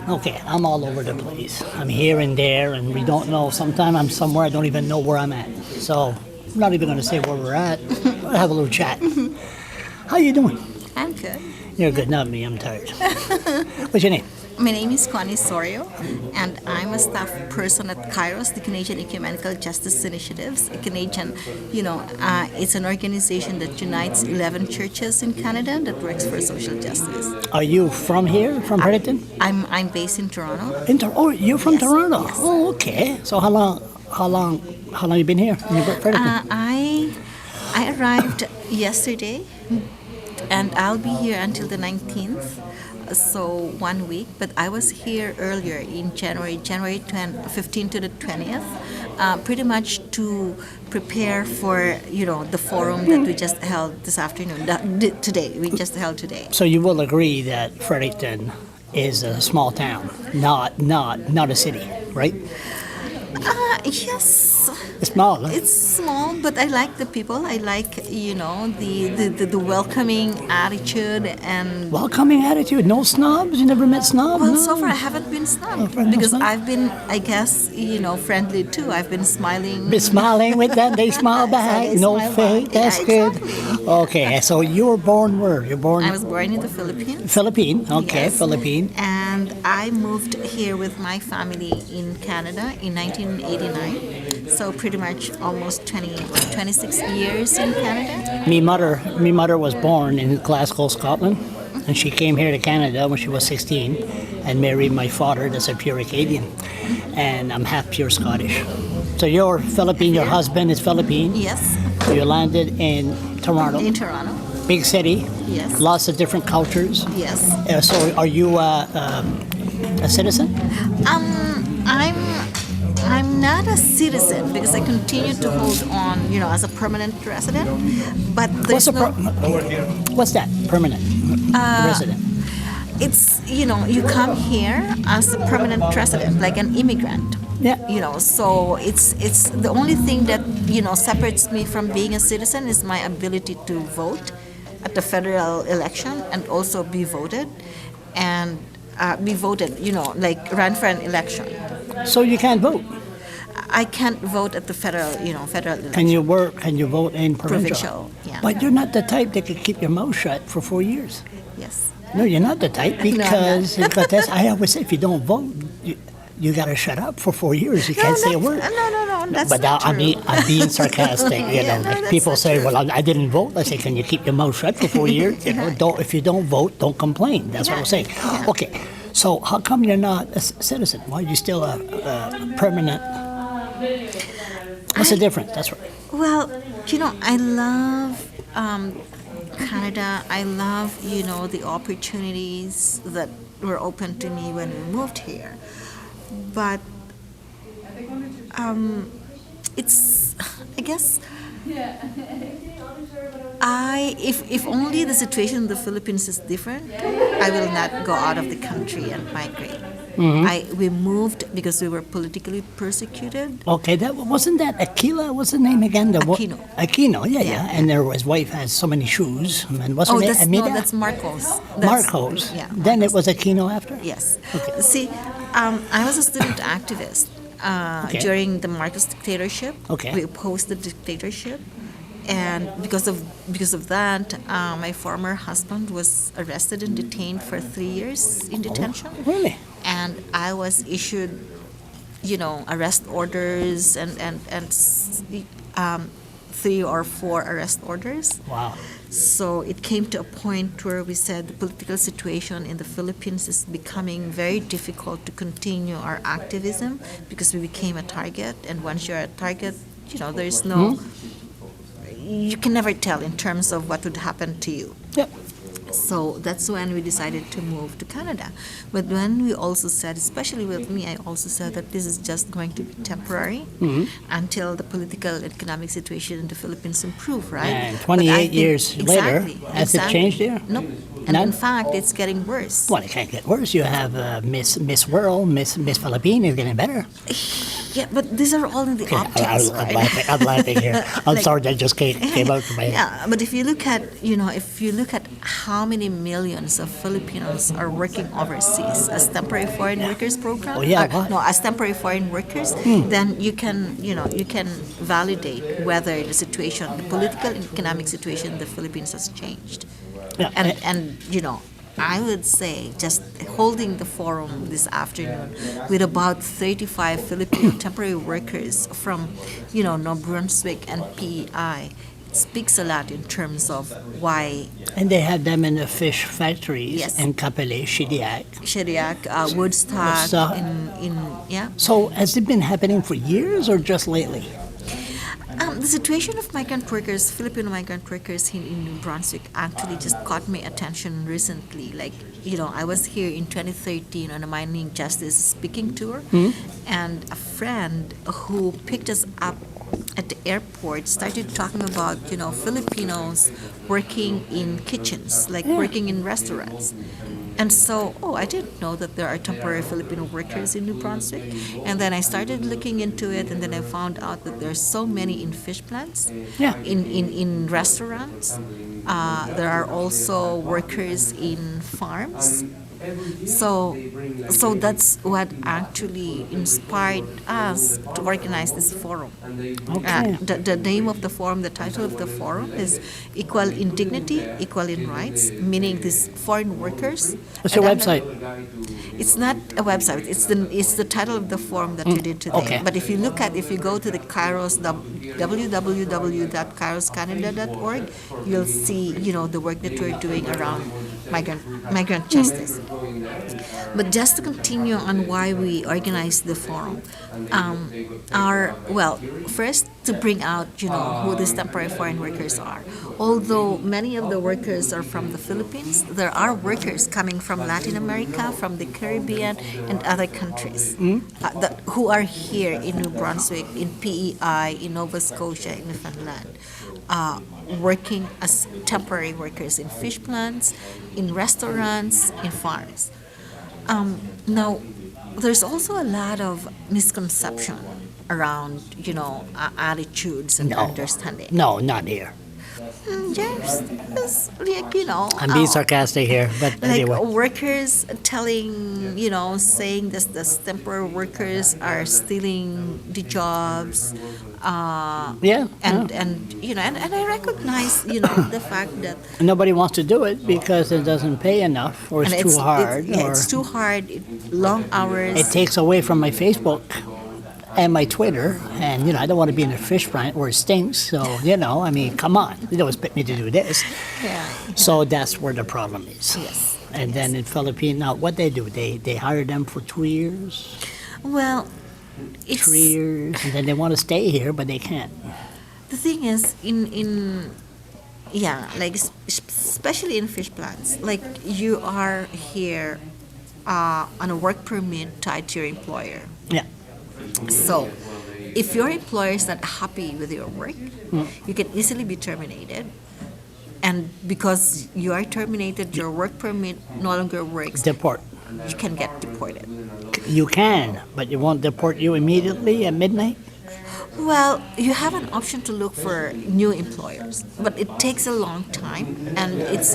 Okay, I'm all over the place. I'm here and there, and we don't know. Sometimes I'm somewhere I don't even know where I'm at. So I'm not even going to say where we're at. We'll have a little chat. How you doing? I'm good. You're good, not me. I'm tired. What's your name? My name is Connie Sorio, and I'm a staff person at Kairos, the Canadian Ecumenical Justice Initiatives. A Canadian, it's an organization that unites 11 churches in Canada that works for social justice. Are you from here, from Fredericton? I'm based in Toronto. Oh, you're from Yes, Toronto. yes. Oh, okay. So how long you been here in Fredericton? I arrived yesterday, and I'll be here until the 19th. So 1 week, but I was here earlier in January 15th to the 20th, pretty much to prepare for the forum that we just held this afternoon. Today we just held today. So you will agree that Fredericton is a small town, not a city, right? Yes. It's small. Huh? It's small, but I like the people. I like the welcoming attitude and Welcoming attitude. No snobs. You never met snobs. well, no? so far I haven't been snubbed no because snub? I've been, I guess, friendly too. I've been smiling. Be smiling with them. They smile back. they No smile fake. back. That's Yeah, good. exactly. Okay. So you were born where? You're born I was born in the Philippines. Philippine. Okay, Yes. Philippine. And I moved here with my family in Canada in 1989. So pretty much almost 26 years in Canada. Me mother was born in Glasgow, Scotland, and she came here to Canada when she was 16 and married my father, that's a pure Acadian, and I'm half pure Scottish. So you're Philippine, your husband is Philippine. Yes, So you landed in Toronto, in Toronto. big city, Yes. lots of different cultures. Yes. So are you a citizen? I'm not a citizen because I continue to hold on, as a permanent resident. But there's What's that? Permanent resident. it's you come here as a permanent resident, like an immigrant. Yeah. So it's the only thing that separates me from being a citizen is my ability to vote at the federal election and also be voted like run for an election. So you can't vote. I can't vote at the federal election. Can you work? Can you vote in provincial? Provincial, yeah. But you're not the type that could keep your mouth shut for 4 years. Yes. No, you're not the type I'm not. because that's, I always say if you don't vote, you got to shut up for 4 years. You can't say a word. No, that's But not now, true. I'm being sarcastic. Yeah, no, like that's people not say, true. "Well, I didn't vote." I say, "Can you keep your mouth shut for 4 years?" Don't. If you don't vote, don't complain. That's what I'm saying. Okay. So how come you're not a citizen? Why are you still a permanent? What's the difference? That's right. Well, I love Canada. I love, the opportunities that were open to me when we moved here. But it's, I guess, if only the situation in the Philippines is different, I will not go out of the country and migrate. We moved because we were politically persecuted. Okay, wasn't that Aquila? What's the name again? Aquino. Aquino, yeah. Yeah. And his wife has so many shoes. And what's her name? Amida? That's Marcos. Marcos. Yeah. Then it was Aquino after? Yes. Okay. See, I was a student activist Okay. during the Marcos dictatorship. Okay. We opposed the dictatorship, and because of that, my former husband was arrested and detained for 3 years in detention. Really? And I was issued, arrest orders and 3 or 4 arrest orders. Wow. So it came to a point where we said the political situation in the Philippines is becoming very difficult to continue our activism because we became a target. And once you're a target, there's no, you can never tell in terms of what would happen to you. Yep. So that's when we decided to move to Canada. But when we also said, especially with me, I also said that this is just going to be temporary until the political and economic situation in the Philippines improve, right? And But 28 I've been- years later, Exactly, has it changed there? Nope. And None? in fact, it's getting worse. Well, it can't get worse. You have Miss World, Miss Philippine is getting better. Yeah, but these are all in the Okay, optics, I'm right? laughing. I'm laughing here. I'm Like- sorry, that just came out of my head. Yeah, but if you look at, if you look at how many millions of Filipinos are working overseas as temporary foreign workers program, Oh, yeah, what? no, as temporary foreign workers, then you can, you can validate whether the situation, the political and economic situation in the Philippines has changed. Yeah, And I would say just holding the forum this afternoon with about 35 Filipino temporary workers from, New Brunswick and PEI, it speaks a lot in terms of why and they have them in the fish factories Yes. in Kapele, Shidiak. Shediac, Woodstock, Woodstock. yeah. So has it been happening for years or just lately? The situation of migrant workers, Filipino migrant workers in New Brunswick, actually just caught my attention recently. Like, I was here in 2013 on a mining justice speaking tour, and a friend who picked us up at the airport started talking about, Filipinos working in kitchens, like working in restaurants. And so, I didn't know that there are temporary Filipino workers in New Brunswick. And then I started looking into it, and then I found out that there's so many in fish plants, Yeah. in restaurants. There are also workers in farms. So that's what actually inspired us to organize this forum. Okay. The name of the forum, the title of the forum is Equal in Dignity, Equal in Rights, meaning these foreign workers. What's your And website? It's not a website. It's the title of the forum that we did today. okay. But if you go to the Kairos, www.kairoscanada.org, you'll see the work that we're doing around migrant justice. But just to continue on why we organized the forum, first to bring out who these temporary foreign workers are. Although many of the workers are from the Philippines, there are workers coming from Latin America, from the Caribbean, and other countries who are here in New Brunswick, in PEI, in Nova Scotia, in Newfoundland, working as temporary workers in fish plants, in restaurants, in farms. Now, there's also a lot of misconception around, attitudes and understanding. No, not here. Yes, it's like, I'm being sarcastic here, but like anyway. workers telling, saying that the temporary workers are stealing the jobs. Yeah. And I recognize, the fact that Nobody wants to do it because it doesn't pay enough or it's and too hard. or it's too hard, long hours. it takes away from my Facebook and my Twitter. And, I don't want to be in a fish plant where it stinks. So, I mean, come on. You don't expect me to do this. Yeah. So that's where the problem is. Yes. And then in Philippines, now what they do, they hire them for 2 years, Well, it's 3 years, and then they want to stay here, but they can't. the thing is especially in fish plants, like you are here on a work permit tied to your employer. Yeah. So if your employer is not happy with your work, you can easily be terminated. And because you are terminated, your work permit no longer works, Deport. you can get deported. You can, but it won't deport you immediately at midnight? Well, you have an option to look for new employers, but it takes a long time, and it's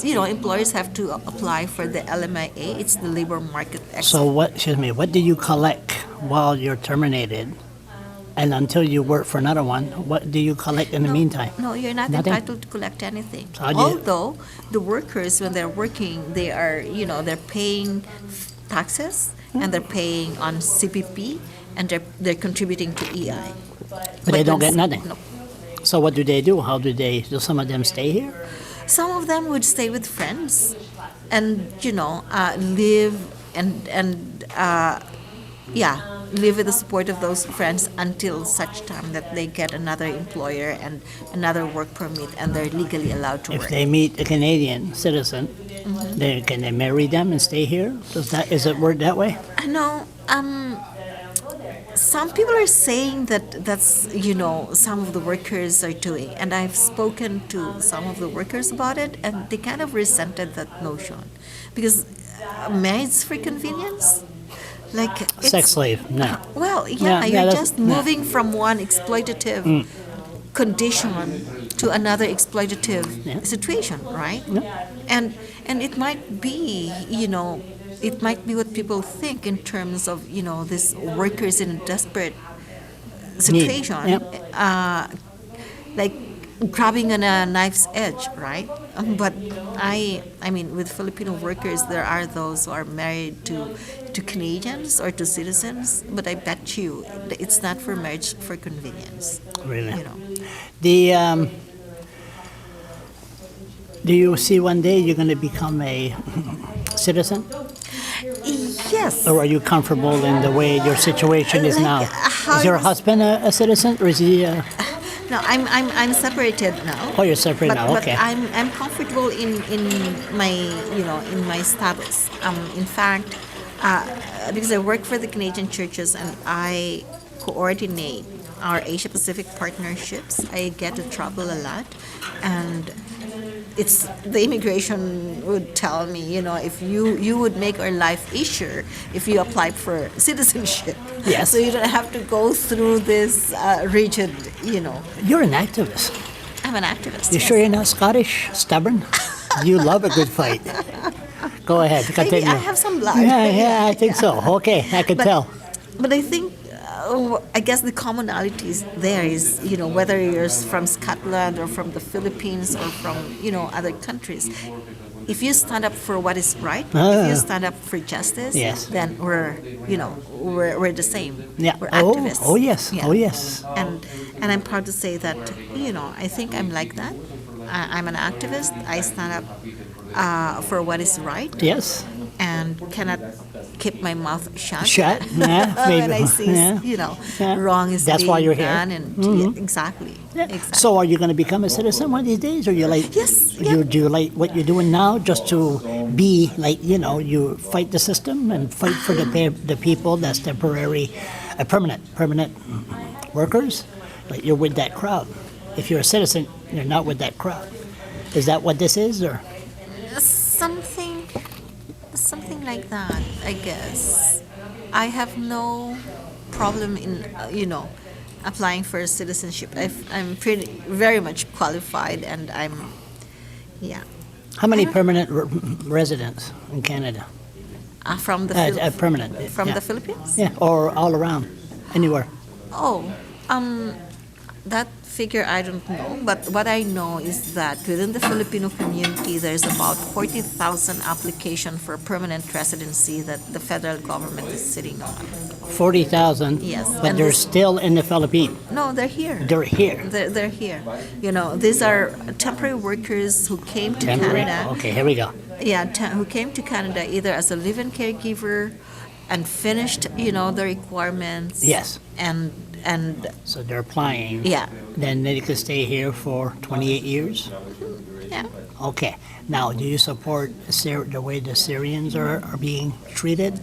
employers have to apply for the LMIA. It's the labor market. So what do you collect while you're terminated? And until you work for another one, what do you collect in the meantime? No, you're not Nothing? entitled to collect anything. So how do you- Although the workers, when they're working, they are, they're paying taxes and they're paying on CPP and they're contributing to EI. But they don't get when- nothing. No. So what do they do? Do some of them stay here? Some of them would stay with friends and, live live with the support of those friends until such time that they get another employer and another work permit and they're legally allowed to If work. they meet a Canadian citizen, can they marry them and stay here? Is it work that way? No, some people are saying that that's, some of the workers are doing, and I've spoken to some of the workers about it, and they kind of resented that notion because marriage for convenience, like Sex slave, no. well, Yeah, you're that's- just moving from one exploitative condition to another exploitative Yeah. situation, right? Yeah. And it might be, it might be what people think in terms of, these workers in a desperate situation, like grabbing on a knife's edge, right? But I mean, with Filipino workers, there are those who are married to Canadians or to citizens, but I bet you it's not for marriage for convenience. Really. You know. The do you see one day you're going to become a citizen, Yes. or are you comfortable in the way your situation is now? how Is your is- husband a citizen, or is he? No, I'm separated now. Oh, you're separate But, now. but Okay. I'm comfortable in my in my status. In fact, because I work for the Canadian churches and I coordinate our Asia Pacific partnerships, I get to travel a lot, and it's the immigration would tell me, if you would make our life easier if you apply for citizenship. Yes. So you don't have to go through this rigid, You're an activist. I'm an activist. You yes. sure you're not Scottish? Stubborn? You love a good fight. Go ahead. Continue. Maybe I have some blood. Yeah, I think so. Okay, I can tell. But I think, I guess the commonalities there is, whether you're from Scotland or from the Philippines or from, other countries. If you stand up for what is right, if you stand up for justice, Yes. then we're the same. Yeah. We're Oh, activists. oh, yes. Yeah. Oh, yes. And I'm proud to say that, I think I'm like that. I'm an activist. I stand up for what is right Yes. and cannot keep my mouth shut. Shut. Yeah, when maybe. I see, Yeah. wrong is That's being why you're here. done, and yeah, exactly. Yeah. Exactly. So, are you going to become a citizen one of these days, or you like? Yes, Do you like what you're doing now, just to be like you fight the system and fight for the people that's temporary, permanent workers? Like you're with that crowd. If you're a citizen, you're not with that crowd. Is that what this is, or? Something like that, I guess. I have no problem in, applying for citizenship. I'm very much qualified, and yeah, How many permanent residents in Canada? from the Permanent. from yeah. the Philippines. Yeah, or all around, anywhere. Oh, that figure I don't know, but what I know is that within the Filipino community, there's about 40,000 applications for permanent residency that the federal government is sitting on. 40,000. Yes, But and they're this- still in the Philippines. No, they're here. They're here. They're here. These are temporary workers who came to Temporary. Canada. Okay, here we go. Yeah, who came to Canada either as a live-in caregiver and finished, the requirements. Yes. And So they're applying. yeah, Then they could stay here for 28 years. yeah. Okay. Now, do you support the way the Syrians are being treated?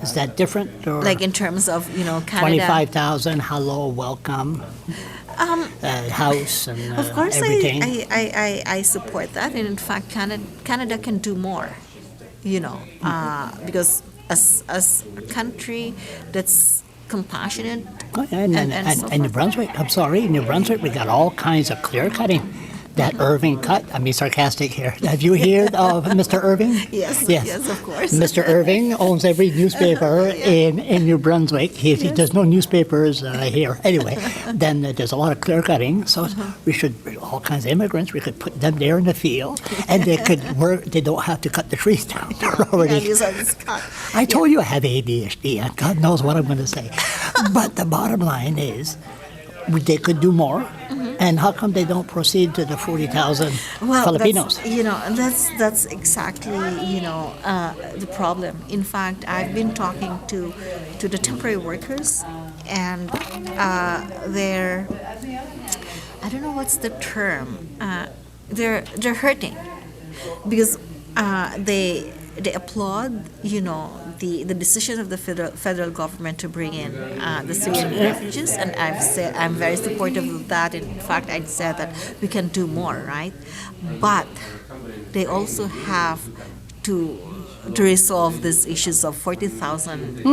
Is that different? Or Like in terms of, Canada. 25,000, hello, welcome, house, and Of course, everything. I support that, and in fact, Canada can do more, because as a country that's compassionate. Oh, and so New forth. Brunswick, I'm sorry, New Brunswick, we got all kinds of clear cutting. That Irving cut, I'm being sarcastic here. Have you heard of Mr. Irving? Yes, of course. Mr. Irving owns every newspaper in New Brunswick. There's no newspapers here. Anyway, then there's a lot of clear cutting. So we should, all kinds of immigrants, we could put them there in the field and they could work. They don't have to cut the trees down. They're Yeah, already. these are the Scott. I told you I have ADHD, and God knows what I'm going to say. But the bottom line is, they could do more. And how come they don't proceed to the 40,000 Filipinos? That's exactly the problem. In fact, I've been talking to the temporary workers, and they're, I don't know what's the term. They're hurting because they applaud, the decision of the federal government to bring in the Syrian refugees, and I'm very supportive of that. In fact, I'd say that we can do more, right? But they also have to resolve these issues of 40,000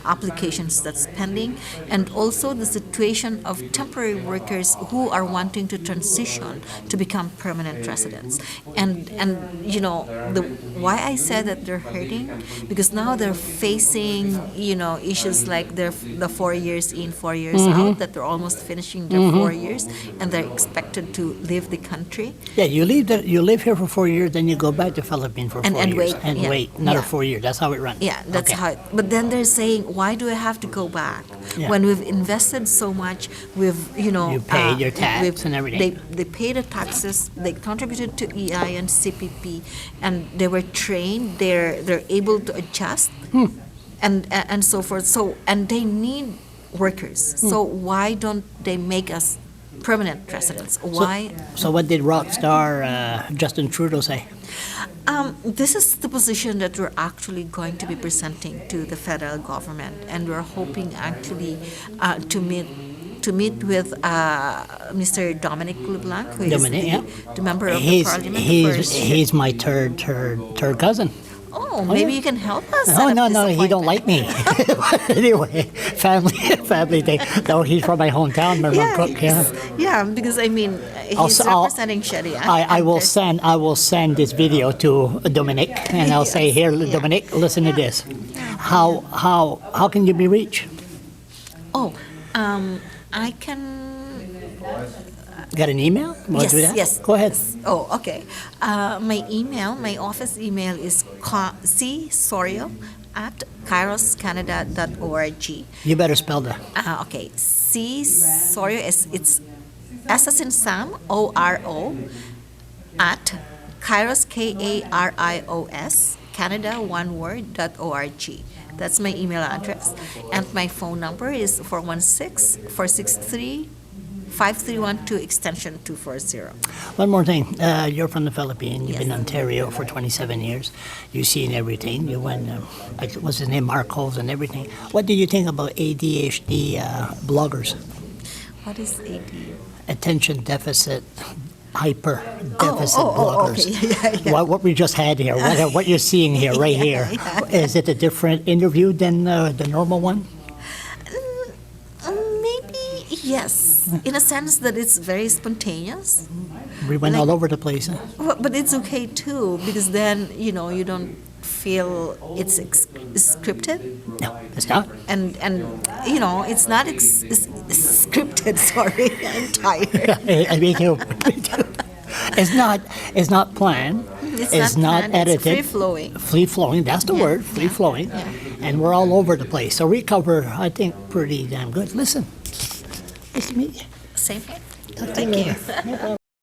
applications that's pending, and also the situation of temporary workers who are wanting to transition to become permanent residents. And the why I said that they're hurting, because now they're facing issues like the 4 years in, 4 years out, that they're almost finishing their 4 years and they're expected to leave the country. Yeah, you live here for 4 years, then you go back to Philippines for 4 And years. wait, And yeah. wait another Yeah. 4 years. That's how it runs. Yeah, that's Okay. how. But then they're saying, why do I have to go back Yeah. when we've invested so much? We've You paid your tax and everything. They pay the taxes. They contributed to EI and CPP, and they were trained. They're able to adjust, and so forth. So and they need workers. So why don't they make us permanent residents? Why? So what did rock star Justin Trudeau say? This is the position that we're actually going to be presenting to the federal government, and we're hoping actually to meet with Mr. Dominic LeBlanc, who is Dominic, yeah. the member of the parliament. He's my third cousin. Oh, maybe yeah. you can help us. No, set up no, this no, he don't appointment. like me. Anyway, family thing. No, he's from my hometown, Mermont Cook. Yeah. Yeah, because I mean, he's I'll- representing Sharia. I will send this video to Dominic, and I'll say, here, Dominic, listen to this. How can you be reached? Oh, I can. Got an email? Want to do that? Yes. Go ahead. Oh, okay. My office email is csorio at kairoscanada.org. You better spell that. Okay, csorio it's S as in Sam, ORO, at kairos, KARIOS, Canada, one word, .org. That's my email address. And my phone number is 416-463-5312, extension 240. One more thing. You're from the Philippines. You've been in Yes. Ontario for 27 years. You've seen everything. You went, what's his name, Marcos and everything. What do you think about ADHD bloggers? What is AD? Attention deficit, hyper deficit okay. bloggers. Yeah. What we just had here, what you're seeing here, right here. Is it a different interview than the normal one? Maybe yes, in a sense that it's very spontaneous. We went all over the place. Huh? But it's okay too, because then you don't feel it's scripted, No, it's not. and it's not scripted. Sorry, I'm tired. Me too. It's not planned. It's not planned, edited. it's free-flowing. Free flowing. That's the word. Free flowing. yeah. And we're all over the place. So we cover, I think, pretty damn good. Listen. Nice to meet you. Same here. Thank you.